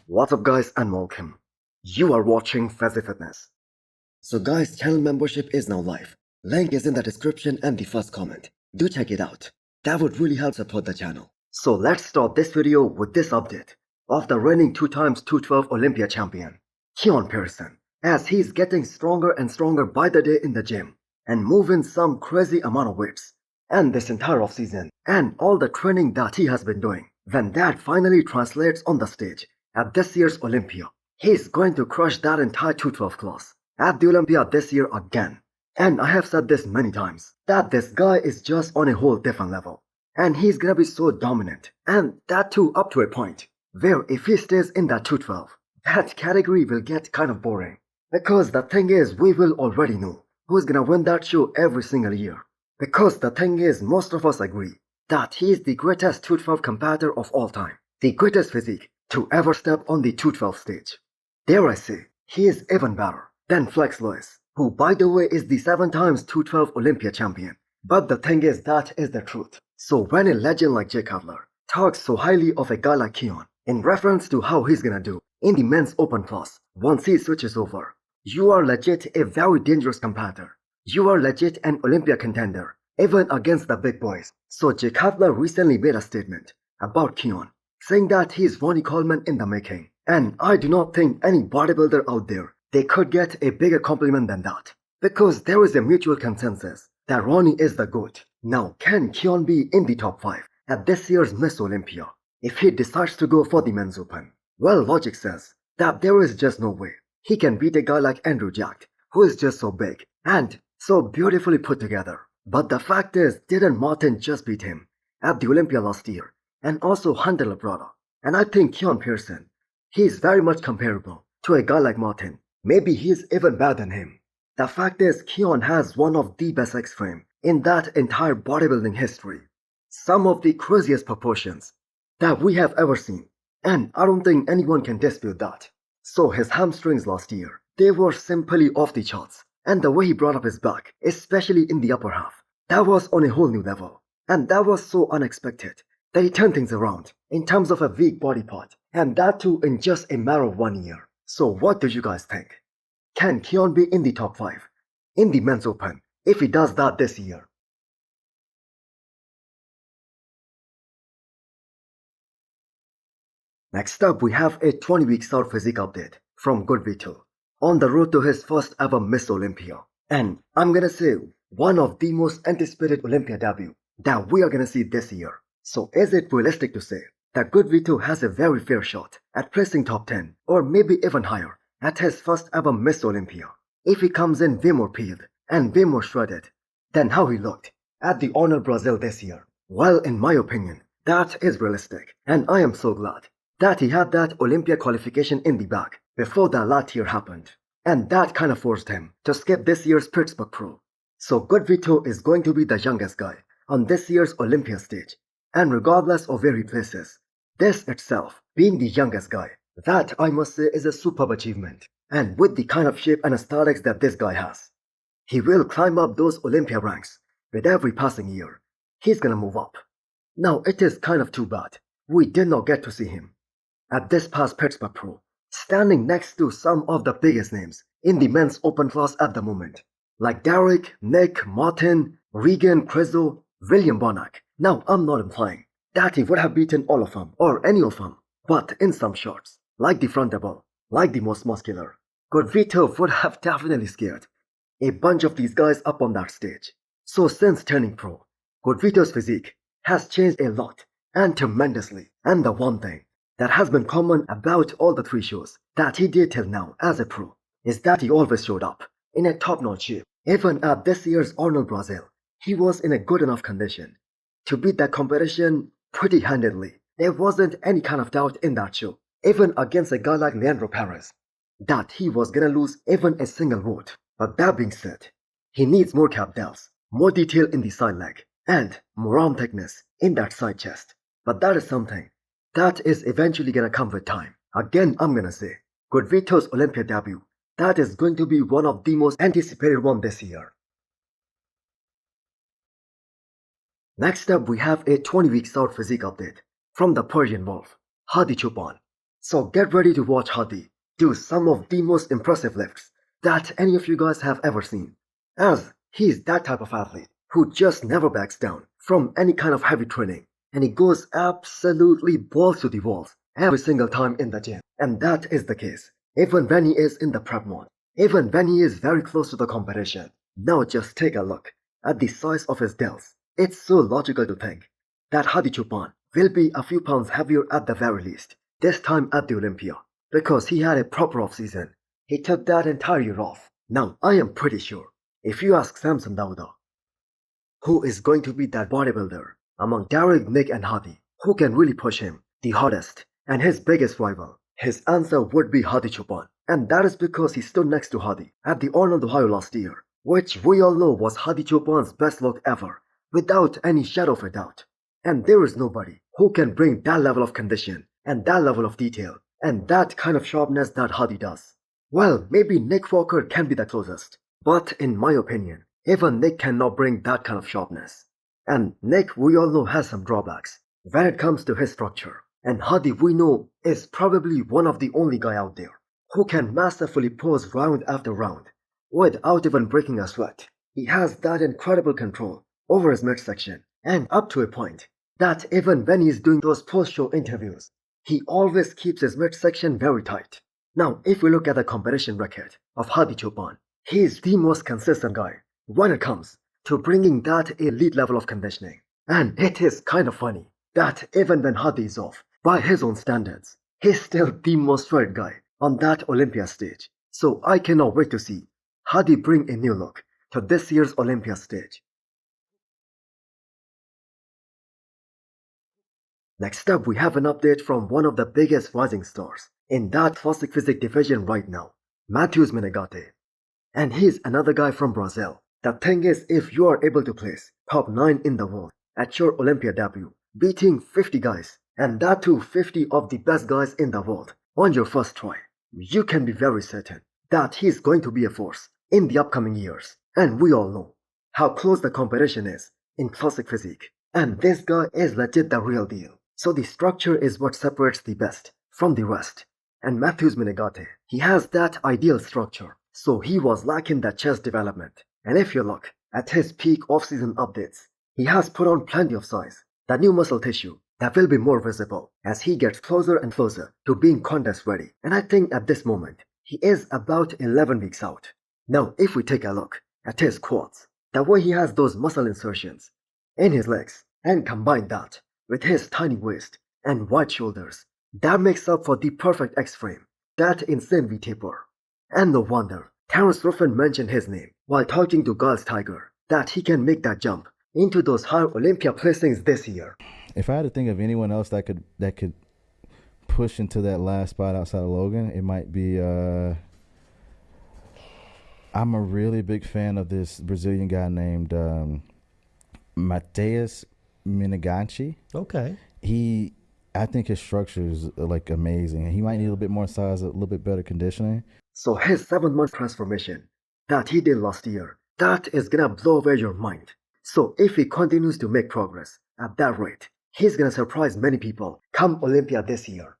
What's up guys and welcome. You are watching Fazi Fitness. So guys, channel membership is now live. Link is in the description and the first comment. Do check it out. That would really help support the channel. So let's start this video with this update of the reigning 2x 212 Olympia champion, Keone, as he's getting stronger and stronger by the day in the gym and moving some crazy amount of weights. And this entire off season and all the training that he has been doing, when that finally translates on the stage at this year's Olympia, he's going to crush that entire 212 class at the Olympia this year again. And I have said this many times, that this guy is just on a whole different level. And he's gonna be so dominant, and that too up to a point, where if he stays in that 212, that category will get kind of boring. Because the thing is, we will already know who's gonna win that show every single year. Because the thing is, most of us agree that he is the greatest 212 competitor of all time, the greatest physique to ever step on the 212 stage. Dare I say, he is even better than Flex Lewis, who by the way is the 7x 212 Olympia champion. But the thing is, that is the truth. So when a legend like Jay Cutler talks so highly of a guy like Keone in reference to how he's gonna do in the men's open class once he switches over, you are legit a very dangerous competitor. You are legit an Olympia contender, even against the big boys. So Jay Cutler recently made a statement about Keone, saying that he's Ronnie Coleman in the making. And I do not think any bodybuilder out there, they could get a bigger compliment than that. Because there is a mutual consensus that Ronnie is the GOAT. Now, can Keone be in the top 5 at this year's Miss Olympia if he decides to go for the men's open? Well, logic says that there is just no way he can beat a guy like Andrew Jack, who is just so big and so beautifully put together. But the fact is, didn't Martin just beat him at the Olympia last year? And also Hunter Labrada. And I think Keone, he is very much comparable to a guy like Martin. Maybe he is even better than him. The fact is, Keone has one of the best X-frame in that entire bodybuilding history. Some of the craziest proportions that we have ever seen. And I don't think anyone can dispute that. So his hamstrings last year, they were simply off the charts. And the way he brought up his back, especially in the upper half, that was on a whole new level. And that was so unexpected that he turned things around in terms of a weak body part, and that too in just a matter of 1 year. So what do you guys think? Can Keone be in the top 5 in the men's open if he does that this year? Next up, we have a 20-week out physique update from Good Vito on the road to his first ever Miss Olympia. And I'm gonna say one of the most anticipated Olympia debut that we are gonna see this year. So is it realistic to say that Good Vito has a very fair shot at placing top 10 or maybe even higher at his first ever Miss Olympia if he comes in way more peeled and way more shredded than how he looked at the Honor Brazil this year? Well, in my opinion, that is realistic, and I am so glad that he had that Olympia qualification in the bag before that last year happened, and that kind of forced him to skip this year's Pittsburgh Pro. So Good Vito is going to be the youngest guy on this year's Olympia stage. And regardless of where he places, this itself, being the youngest guy, that I must say is a superb achievement. And with the kind of shape and aesthetics that this guy has, he will climb up those Olympia ranks with every passing year. He's gonna move up. Now it is kind of too bad we did not get to see him at this past Pittsburgh Pro, standing next to some of the biggest names in the men's open class at the moment, like Derek, Nick, Martin, Regan, Crizzo, William Bonac. Now, I'm not implying that he would have beaten all of them or any of them, but in some shots, like the front double, like the most muscular, Good Vito would have definitely scared a bunch of these guys up on that stage. So since turning pro, Good Vito's physique has changed a lot and tremendously. And the one thing that has been common about all the 3 shows that he did till now as a pro is that he always showed up in a top-notch shape. Even at this year's Arnold Brazil, he was in a good enough condition to beat that competition pretty handedly. There wasn't any kind of doubt in that show, even against a guy like Leandro Perez, that he was gonna lose even a single vote. But that being said, he needs more cap delts, more detail in the side leg, and more arm thickness in that side chest. But that is something that is eventually gonna come with time. Again, I'm gonna say, Good Vito's Olympia debut, that is going to be one of the most anticipated one this year. Next up, we have a 20-week out physique update from the Persian Wolf, Hadi Chopan. So get ready to watch Hadi do some of the most impressive lifts that any of you guys have ever seen, as he's that type of athlete who just never backs down from any kind of heavy training, and he goes absolutely balls to the walls every single time in the gym. And that is the case even when he is in the prep mode, even when he is very close to the competition. Now just take a look at the size of his delts. It's so logical to think that Hadi Chopan will be a few pounds heavier at the very least this time at the Olympia, because he had a proper off-season. He took that entire year off. Now I am pretty sure if you ask Samson Dauda who is going to be that bodybuilder among Derek, Nick and Hadi, who can really push him the hardest and his biggest rival, his answer would be Hadi Chopan. And that is because he stood next to Hadi at the Arnold Ohio last year, which we all know was Hadi Chopan's best look ever, without any shadow of a doubt. And there is nobody who can bring that level of condition and that level of detail and that kind of sharpness that Hadi does. Well, maybe Nick Walker can be the closest, but in my opinion, even Nick cannot bring that kind of sharpness. And Nick, we all know, has some drawbacks when it comes to his structure. And Hadi, we know, is probably one of the only guy out there who can masterfully pose round after round without even breaking a sweat. He has that incredible control over his midsection, and up to a point that even when he's doing those post-show interviews, he always keeps his midsection very tight. Now, if we look at the competition record of Hadi Chopan, he is the most consistent guy when it comes to bringing that elite level of conditioning. And it is kind of funny that even when Hadi is off, by his own standards, he's still the most shredded guy on that Olympia stage. So I cannot wait to see Hadi bring a new look to this year's Olympia stage. Next up, we have an update from one of the biggest rising stars in that Classic Physique division right now, Minate. And he's another guy from Brazil. The thing is, if you are able to place top 9 in the world at your Olympia debut, beating 50 guys, and that too 50 of the best guys in the world on your first try, you can be very certain that he's going to be a force in the upcoming years. And we all know how close the competition is in Classic Physique. And this guy is legit the real deal. So the structure is what separates the best from the rest. And Minate, he has that ideal structure. So he was lacking that chest development. And if you look at his peak off-season updates, he has put on plenty of size, that new muscle tissue that will be more visible as he gets closer and closer to being contest ready. And I think at this moment, he is about 11 weeks out. Now, if we take a look at his quads, the way he has those muscle insertions in his legs, and combine that with his tiny waist and wide shoulders, that makes up for the perfect X-frame, that insane V-taper. And no wonder Terence Ruffin mentioned his name while talking to Girls Tiger, that he can make that jump into those higher Olympia placings this year. If I had to think of anyone else that could push into that last spot outside of Logan, it might be I'm a really big fan of this Brazilian guy named Matheus Minaganchi. Okay. I think his structure is like amazing. He might need a little bit more size, a little bit better conditioning. So his 7-month transformation that he did last year, that is gonna blow away your mind. So if he continues to make progress at that rate, he's gonna surprise many people come Olympia this year.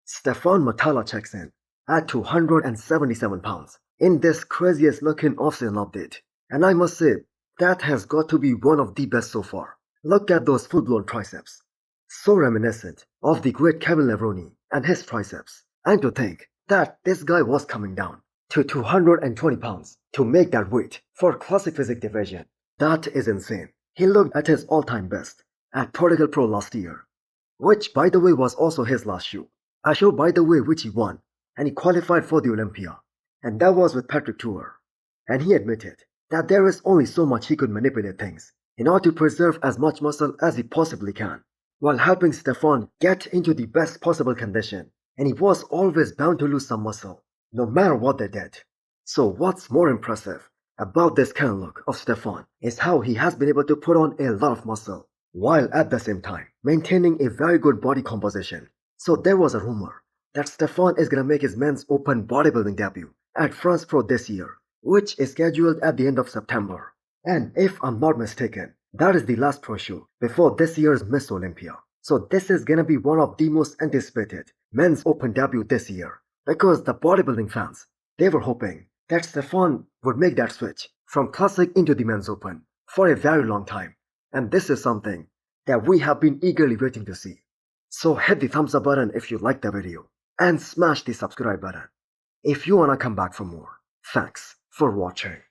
Stephane Matala checks in at 277 pounds in this craziest looking off-season update. And I must say, that has got to be one of the best so far. Look at those full-blown triceps. So reminiscent of the great Ronnie and his triceps. And to think that this guy was coming down to 220 pounds to make that weight for Classic Physique division. That is insane. He looked at his all-time best at Prodigal Pro last year, which by the way was also his last show. A show by the way which he won, and he qualified for the Olympia. And that was with Patrick Tour. And he admitted that there is only so much he could manipulate things in order to preserve as much muscle as he possibly can, while helping Stephane get into the best possible condition. And he was always bound to lose some muscle, no matter what they did. So what's more impressive about this kind of look of Stephane is how he has been able to put on a lot of muscle, while at the same time maintaining a very good body composition. So there was a rumor that Stephane is gonna make his men's open bodybuilding debut at France Pro this year, which is scheduled at the end of September. And if I'm not mistaken, that is the last pro show before this year's Miss Olympia. So this is gonna be one of the most anticipated men's open debut this year, because the bodybuilding fans, they were hoping that Stephane would make that switch from classic into the men's open for a very long time, and this is something that we have been eagerly waiting to see. So hit the thumbs up button if you liked the video, and smash the subscribe button if you wanna come back for more. Thanks for watching.